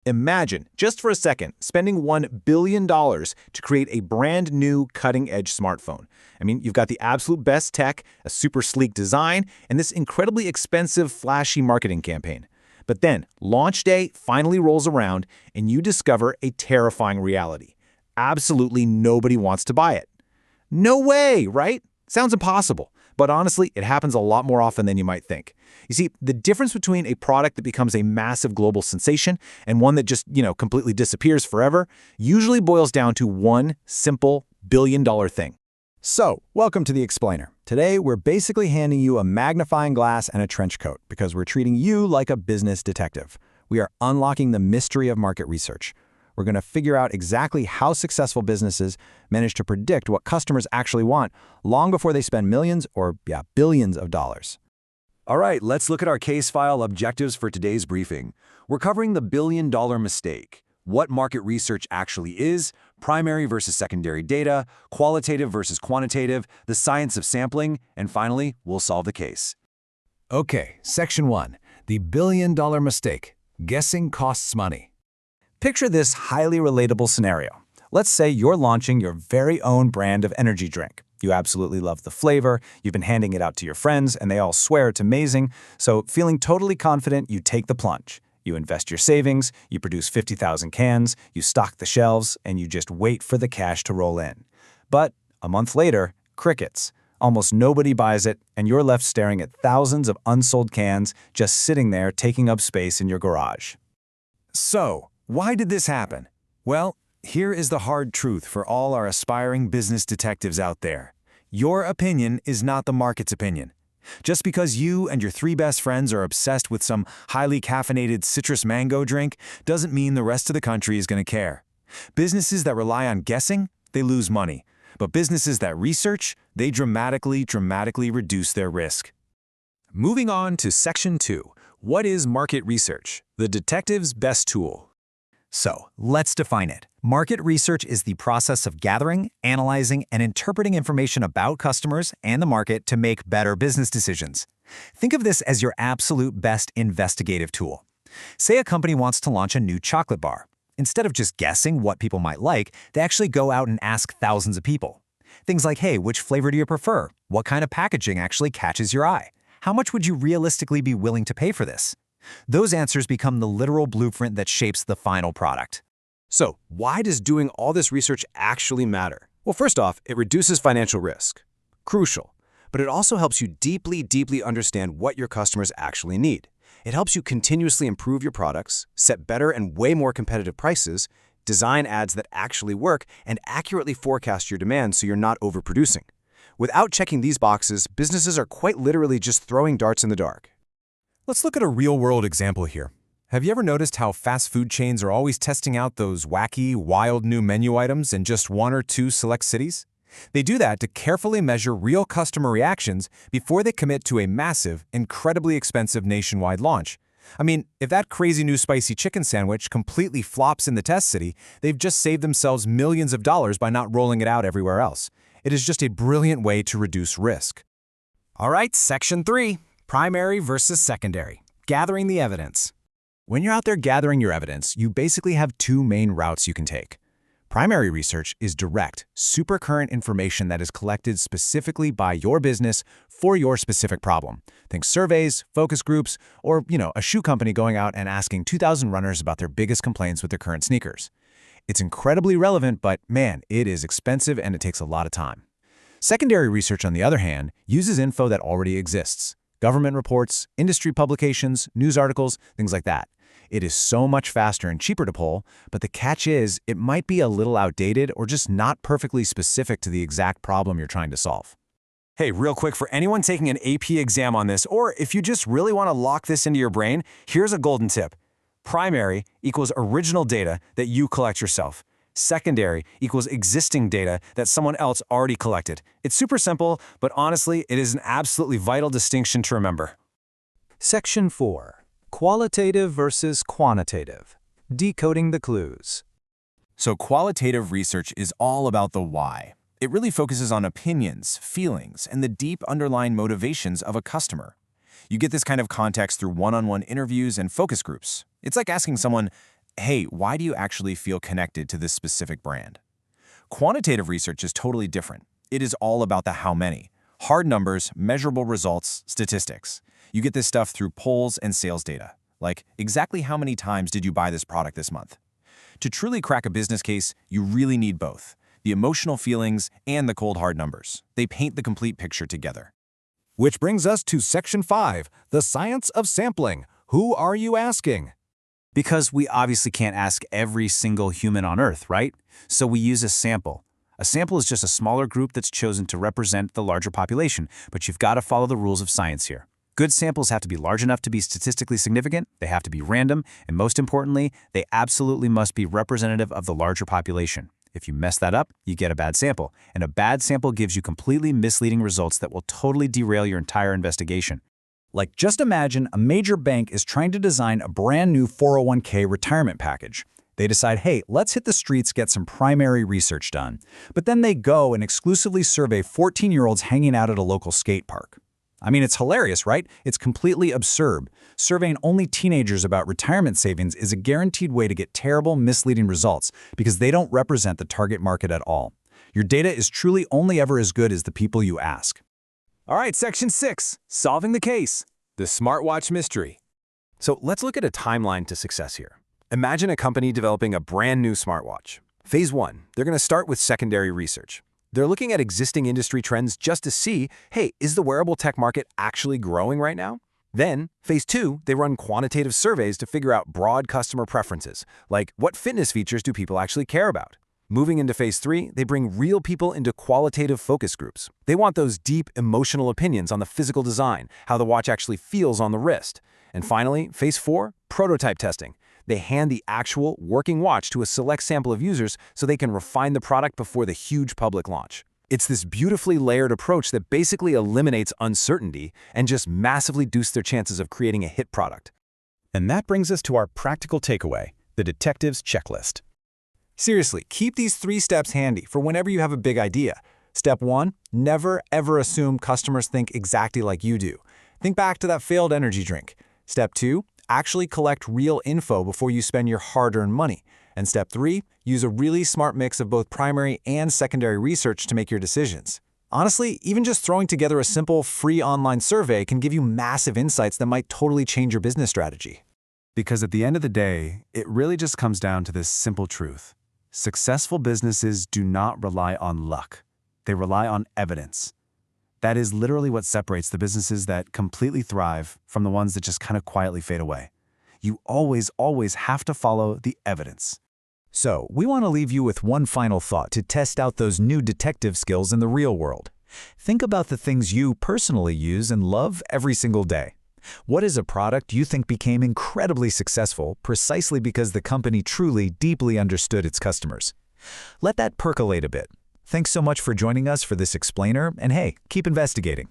Imagine, just for a second, spending $1 billion to create a brand new cutting-edge smartphone. I mean, you've got the absolute best tech, a super sleek design, and this incredibly expensive, flashy marketing campaign. But then, launch day finally rolls around, and you discover a terrifying reality. Absolutely nobody wants to buy it. No way, right? Sounds impossible. But honestly, it happens a lot more often than you might think. You see, the difference between a product that becomes a massive global sensation and one that just, completely disappears forever usually boils down to one simple billion-dollar thing. So, welcome to The Explainer. Today, we're basically handing you a magnifying glass and a trench coat because we're treating you like a business detective. We are unlocking the mystery of market research. We're going to figure out exactly how successful businesses manage to predict what customers actually want long before they spend millions or, billions of dollars. All right, let's look at our case file objectives for today's briefing. We're covering the billion-dollar mistake, what market research actually is, primary versus secondary data, qualitative versus quantitative, the science of sampling, and finally, we'll solve the case. Okay, Section 1, the billion-dollar mistake. Guessing costs money. Picture this highly relatable scenario. Let's say you're launching your very own brand of energy drink. You absolutely love the flavor, you've been handing it out to your friends, and they all swear it's amazing, so feeling totally confident, you take the plunge. You invest your savings, you produce 50,000 cans, you stock the shelves, and you just wait for the cash to roll in. But a month later, crickets. Almost nobody buys it, and you're left staring at thousands of unsold cans just sitting there taking up space in your garage. So, why did this happen? Well, here is the hard truth for all our aspiring business detectives out there. Your opinion is not the market's opinion. Just because you and your three best friends are obsessed with some highly caffeinated citrus mango drink doesn't mean the rest of the country is going to care. Businesses that rely on guessing, they lose money. But businesses that research, they dramatically reduce their risk. Moving on to Section 2. What is market research? The detective's best tool. So, let's define it. Market research is the process of gathering, analyzing, and interpreting information about customers and the market to make better business decisions. Think of this as your absolute best investigative tool. Say a company wants to launch a new chocolate bar. Instead of just guessing what people might like, they actually go out and ask thousands of people. Things like, hey, which flavor do you prefer? What kind of packaging actually catches your eye? How much would you realistically be willing to pay for this? Those answers become the literal blueprint that shapes the final product. So, why does doing all this research actually matter? Well, first off, it reduces financial risk. Crucial. But it also helps you deeply understand what your customers actually need. It helps you continuously improve your products, set better and way more competitive prices, design ads that actually work, and accurately forecast your demand so you're not overproducing. Without checking these boxes, businesses are quite literally just throwing darts in the dark. Let's look at a real-world example here. Have you ever noticed how fast food chains are always testing out those wacky, wild new menu items in just one or two select cities? They do that to carefully measure real customer reactions before they commit to a massive, incredibly expensive nationwide launch. I mean, if that crazy new spicy chicken sandwich completely flops in the test city, they've just saved themselves millions of dollars by not rolling it out everywhere else. It is just a brilliant way to reduce risk. All right, Section 3, primary versus secondary. Gathering the evidence. When you're out there gathering your evidence, you basically have two main routes you can take. Primary research is direct, super current information that is collected specifically by your business for your specific problem. Think surveys, focus groups, or, a shoe company going out and asking 2,000 runners about their biggest complaints with their current sneakers. It's incredibly relevant, but man, it is expensive and it takes a lot of time. Secondary research, on the other hand, uses info that already exists. Government reports, industry publications, news articles, things like that. It is so much faster and cheaper to pull, but the catch is it might be a little outdated or just not perfectly specific to the exact problem you're trying to solve. Hey, real quick, for anyone taking an AP exam on this, or if you just really want to lock this into your brain, here's a golden tip. Primary equals original data that you collect yourself. Secondary equals existing data that someone else already collected. It's super simple, but honestly, it is an absolutely vital distinction to remember. Section 4. Qualitative versus quantitative. Decoding the clues. So qualitative research is all about the why. It really focuses on opinions, feelings, and the deep underlying motivations of a customer. You get this kind of context through one-on-one interviews and focus groups. It's like asking someone, hey, why do you actually feel connected to this specific brand? Quantitative research is totally different. It is all about the how many. Hard numbers, measurable results, statistics. You get this stuff through polls and sales data, like exactly how many times did you buy this product this month? To truly crack a business case, you really need both, the emotional feelings and the cold hard numbers. They paint the complete picture together. Which brings us to Section 5, the science of sampling. Who are you asking? Because we obviously can't ask every single human on Earth, right? So we use a sample. A sample is just a smaller group that's chosen to represent the larger population, but you've got to follow the rules of science here. Good samples have to be large enough to be statistically significant, they have to be random, and most importantly, they absolutely must be representative of the larger population. If you mess that up, you get a bad sample, and a bad sample gives you completely misleading results that will totally derail your entire investigation. Like, just imagine a major bank is trying to design a brand new 401k retirement package. They decide, hey, let's hit the streets, get some primary research done. But then they go and exclusively survey 14-year-olds hanging out at a local skate park. I mean, it's hilarious, right? It's completely absurd. Surveying only teenagers about retirement savings is a guaranteed way to get terrible, misleading results because they don't represent the target market at all. Your data is truly only ever as good as the people you ask. All right, Section 6, solving the case, the smartwatch mystery. So let's look at a timeline to success here. Imagine a company developing a brand new smartwatch. Phase 1, they're going to start with secondary research. They're looking at existing industry trends just to see, hey, is the wearable tech market actually growing right now? Then, Phase 2, they run quantitative surveys to figure out broad customer preferences, like what fitness features do people actually care about? Moving into Phase 3, they bring real people into qualitative focus groups. They want those deep, emotional opinions on the physical design, how the watch actually feels on the wrist. And finally, Phase 4, prototype testing. They hand the actual working watch to a select sample of users so they can refine the product before the huge public launch. It's this beautifully layered approach that basically eliminates uncertainty and just massively boosts their chances of creating a hit product. And that brings us to our practical takeaway, the detective's checklist. Seriously, keep these 3 steps handy for whenever you have a big idea. Step 1, never ever assume customers think exactly like you do. Think back to that failed energy drink. Step 2, actually collect real info before you spend your hard-earned money. And step 3, use a really smart mix of both primary and secondary research to make your decisions. Honestly, even just throwing together a simple, free online survey can give you massive insights that might totally change your business strategy. Because at the end of the day, it really just comes down to this simple truth. Successful businesses do not rely on luck. They rely on evidence. That is literally what separates the businesses that completely thrive from the ones that just kind of quietly fade away. You always have to follow the evidence. So, we want to leave you with one final thought to test out those new detective skills in the real world. Think about the things you personally use and love every single day. What is a product you think became incredibly successful precisely because the company truly, deeply understood its customers? Let that percolate a bit. Thanks so much for joining us for this explainer, and hey, keep investigating.